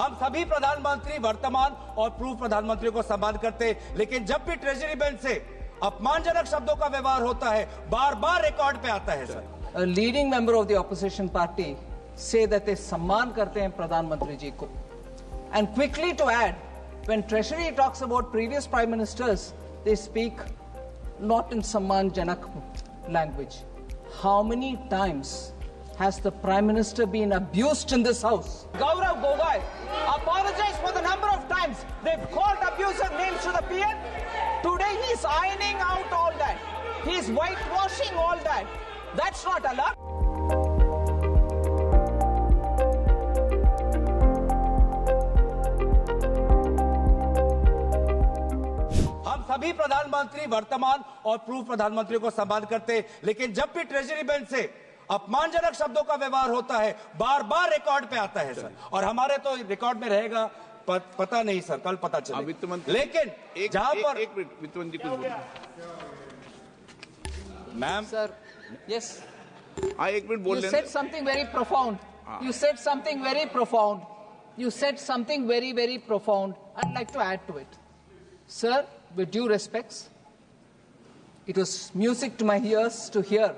हम सभी प्रधानमंत्री वर्तमान और पूर्व प्रधानमंत्रियों को सम्मान करते हैं, लेकिन जब भी ट्रेजरी बेंच से अपमानजनक शब्दों का व्यवहार होता है, बार बार रिकॉर्ड पे आता है sir. A leading member of the opposition party say that they सम्मान करते हैं प्रधानमंत्री जी को. And quickly to add, when Treasury talks about previous prime ministers, they speak not in सम्मान जनक language. How many times has the Prime Minister been abused in this house? Gaurav Gogoi apologized for the number of times they've called abusive names to the PM. Today he's ironing out all that. He's whitewashing all that. That's not allowed. हम सभी प्रधानमंत्री वर्तमान और पूर्व प्रधानमंत्रियों को सम्मान करते हैं, लेकिन जब भी ट्रेजरी बेंच से अपमानजनक शब्दों का व्यवहार होता है, बार बार रिकॉर्ड पे आता है सर। और हमारे तो रिकॉर्ड में रहेगा, पता नहीं सर, कल पता चले। लेकिन जहां पर वित्त मंत्री कुछ बोलिए। Ma'am Sir, yes. एक मिनट बोल You लें। said something very profound. You said something very profound. You said something very, very profound. I'd like to add to it. Sir, with due respects, it was music to my ears to hear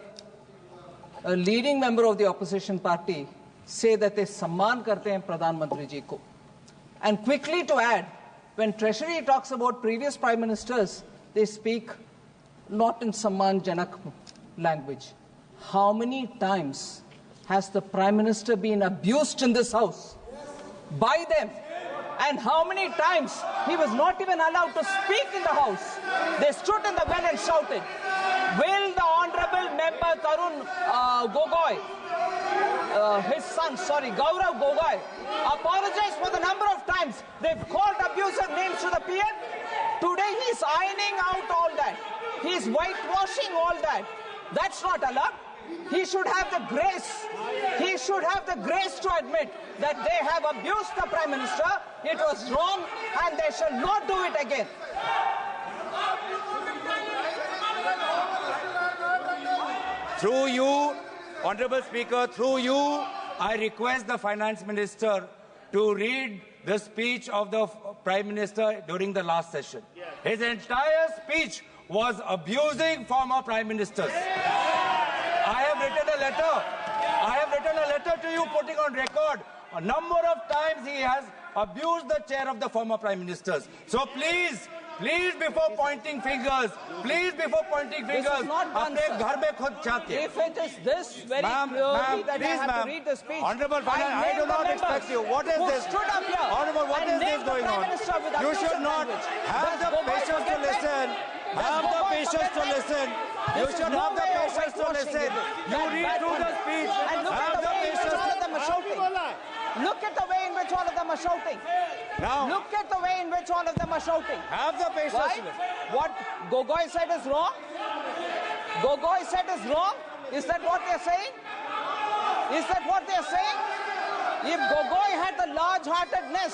a leading member of the opposition party say that they सम्मान करते हैं प्रधानमंत्री जी को. And quickly to add, when Treasury talks about previous prime ministers, they speak not in सम्मान जनक language. How many times has the Prime Minister been abused in this house by them? And how many times he was not even allowed to speak in the house? They stood in the well and shouted. Will the Honorable Member Gogoi, his son, Gaurav Gogoi, apologize for the number of times they've called abusive names to the PM? Today he's ironing out all that. He's whitewashing all that. That's not allowed. He should have the grace. He should have the grace to admit that they have abused the Prime Minister. It was wrong and they shall not do it again. Through you, Honorable Speaker, through you, I request the Finance Minister to read the speech of the Prime Minister during the last session. His entire speech was abusing former Prime Ministers. I have written a letter to you putting on record a number of times he has abused the chair of the former Prime Ministers. So please before pointing fingers, अपने घर में खुद जाके. If it is this very clearly that I have to read the speech, Honorable Finance, I do not expect you. What is this? Honorable, what is this going on? You should not have the patience to listen. Have the patience to listen. You should have the patience to listen. You read through the speech. And look at the way in which all of them are shouting. Look at the way in which all of them are shouting. Now, Look at the way in which all of them are shouting. have the patience Why? to listen. What Gogoi said is wrong? Gogoi said is wrong? Is that what they're saying? Is that what they're saying? If Gogoi had the large-heartedness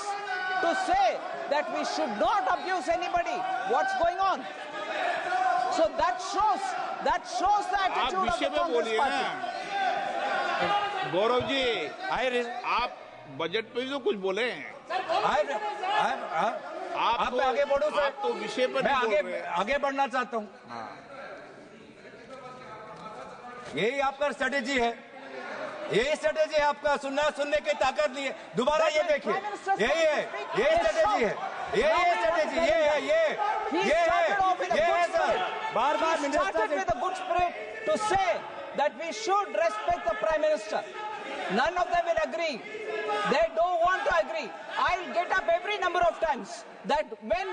to say that we should not abuse anybody, what's going on? So that shows the attitude of the Congress party. Gaurav ji, आप budget पे भी तो कुछ बोले हैं। आप मैं आगे बढ़ूं सर, तो विषय पर मैं आगे बढ़ना चाहता हूं। यही आपका स्ट्रेटेजी है, आपका सुनने की ताकत नहीं है। दोबारा ये देखिए, यही स्ट्रेटेजी है, ये है सर। बार-बार minister with a good spirit to say that we should respect the Prime Minister. None of them will agree. They don't want to agree. I'll get up every number of times that when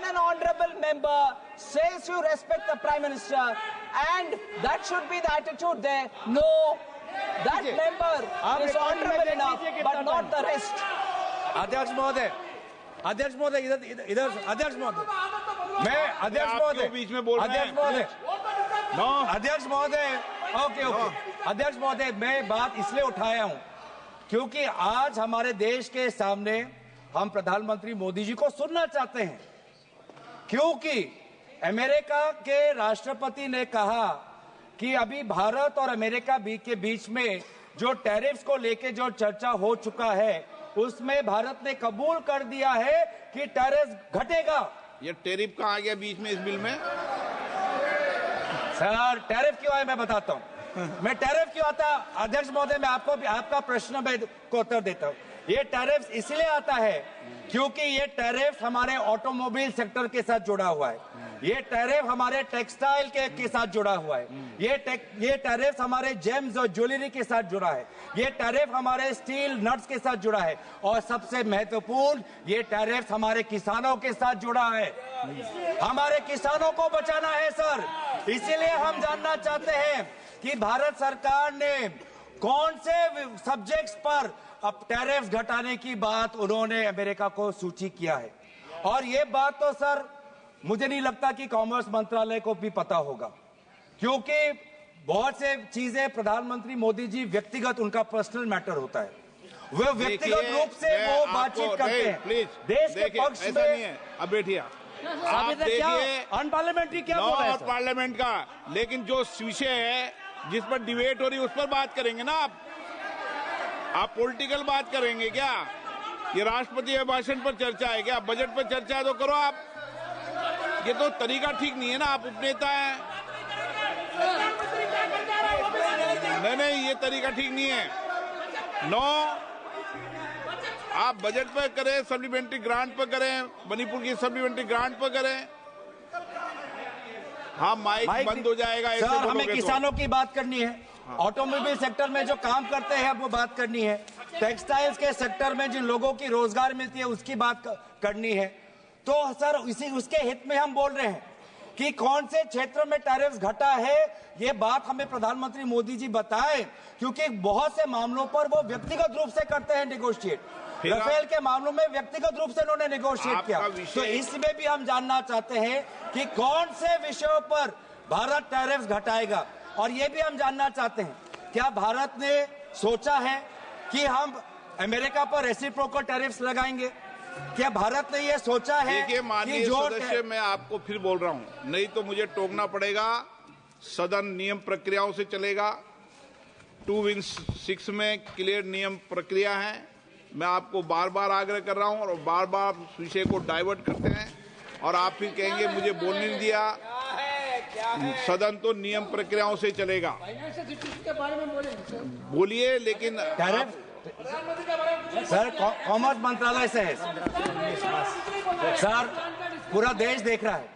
an honorable member says you respect the Prime Minister, and that should be the attitude there. No, that member is honorable enough, but not the rest. अध्यक्ष महोदय, इधर अध्यक्ष महोदय, मैं अध्यक्ष महोदय बीच में बोल रहे हैं। अध्यक्ष महोदय, ओके, अध्यक्ष महोदय, मैं बात इसलिए उठाया हूं क्योंकि आज हमारे देश के सामने हम प्रधानमंत्री मोदी जी को सुनना चाहते हैं, क्योंकि अमेरिका के राष्ट्रपति ने कहा कि अभी भारत और अमेरिका के बीच में जो टैरिफ्स को लेके जो चर्चा हो चुका है उसमें भारत ने कबूल कर दिया है कि टैरिफ घटेगा। ये टैरिफ कहाँ आ गया बीच में इस बिल में? सर टैरिफ क्यों आया मैं बताता हूँ। मैं टैरिफ क्यों आता, अध्यक्ष महोदय मैं आपको आपका प्रश्न में को उत्तर देता हूँ। ये टैरिफ इसलिए आता है क्योंकि ये टैरिफ हमारे ऑटोमोबाइल सेक्टर के साथ जुड़ा हुआ है, ये टैरिफ हमारे टेक्सटाइल के साथ जुड़ा हुआ है, ये टैरिफ हमारे जेम्स और ज्वेलरी के साथ जुड़ा है, ये टैरिफ हमारे स्टील नट्स के साथ जुड़ा है, और सबसे महत्वपूर्ण ये टैरिफ हमारे किसानों के साथ जुड़ा है। हमारे किसानों को बचाना है सर, इसीलिए हम जानना चाहते हैं कि भारत सरकार ने कौन से सब्जेक्ट्स पर अब टैरिफ घटाने की बात उन्होंने अमेरिका को सूची किया है। और ये बात तो सर मुझे नहीं लगता कि कॉमर्स मंत्रालय को भी पता होगा, क्योंकि बहुत से चीजें प्रधानमंत्री मोदी जी व्यक्तिगत उनका पर्सनल मैटर होता है, वो व्यक्तिगत रूप से वो बातचीत करते हैं देश के पक्ष में। नहीं है, अब बैठिए आप देखिए अनपार्लियामेंट्री क्या बोल रहे हैं पार्लियामेंट का, लेकिन जो विषय है जिस पर डिबेट हो रही है उस पर बात करेंगे ना आप पॉलिटिकल बात करेंगे क्या? ये राष्ट्रपति अभिभाषण पर चर्चा है क्या? बजट पर चर्चा है तो करो आप, ये तो तरीका ठीक नहीं है ना, आप उपनेता हैं। नहीं ये तरीका ठीक नहीं है। आप बजट पर करें, सप्लीमेंट्री ग्रांट पर करें, मणिपुर की सप्लीमेंट्री ग्रांट पर करें। हाँ माइक बंद हो जाएगा। सर हमें किसानों की बात करनी है, ऑटोमोबाइल सेक्टर में जो काम करते हैं वो बात करनी है, टेक्सटाइल्स के सेक्टर में जिन लोगों की रोजगार मिलती है उसकी बात करनी है। तो सर उसके हित में हम बोल रहे हैं कि कौन से क्षेत्र में टैरिफ घटा है, ये बात हमें प्रधानमंत्री मोदी जी बताएं, क्योंकि बहुत से मामलों पर वो व्यक्तिगत रूप से करते हैं निगोशिएट। राफेल के मामलों में व्यक्तिगत रूप से उन्होंने निगोशिएट किया, तो इसमें भी हम जानना चाहते हैं कि कौन से विषयों पर भारत टैरिफ घटाएगा। और ये भी हम जानना चाहते हैं क्या भारत ने सोचा है कि हम अमेरिका पर रेसिप्रोकल टैरिफ्स लगाएंगे? क्या भारत ने ये सोचा है? देखिए माननीय सदस्य, मैं आपको फिर बोल रहा हूं, नहीं तो मुझे टोकना पड़ेगा। सदन नियम प्रक्रियाओं से चलेगा, 2-6 में क्लियर नियम प्रक्रिया है। मैं आपको बार बार आग्रह कर रहा हूं और बार बार विषय को डाइवर्ट करते हैं और आप फिर कहेंगे मुझे बोलने नहीं दिया। सदन तो नियम प्रक्रियाओं से चलेगा। बोलिए, लेकिन सर कॉमर्स मंत्रालय से है सर, पूरा देश देख रहा है,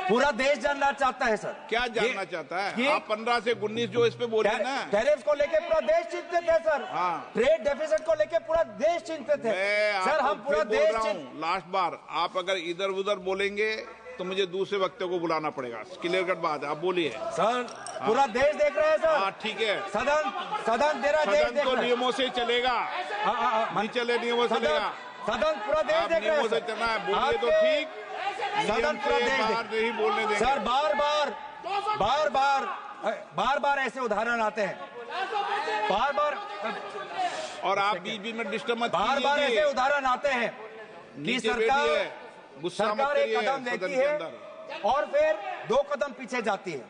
पूरा देश जानना चाहता है सर। क्या जानना चाहता है? आप 15 से 19 जो इस पे बोल रहे हैं ना, टैरिफ को लेके पूरा देश चिंतित है सर। हाँ। ट्रेड डेफिसिट को लेके पूरा देश चिंतित है सर। हम पूरा देश लास्ट बार आप अगर इधर उधर बोलेंगे तो मुझे दूसरे वक्तों को बुलाना पड़ेगा। क्लियर कट बात है, आप बोलिए सर। पूरा देश देख रहा है सर। हाँ ठीक है, सदन तेरा देश देख रहा है। नियमों से चलेगा, नहीं चले नियमों से चलेगा। सदन पूरा देश देख रहा है, नियमों से चलना है। बोलिए तो ठीक, सदन पूरा देश नहीं बोलने देंगे सर। बार बार ऐसे उदाहरण आते हैं, बार और आप बीच में डिस्टर्ब मत कीजिए। बार ऐसे उदाहरण आते हैं कि सरकार गुस्सा मत एक करिए कदम लेती है और फिर 2 कदम पीछे जाती है।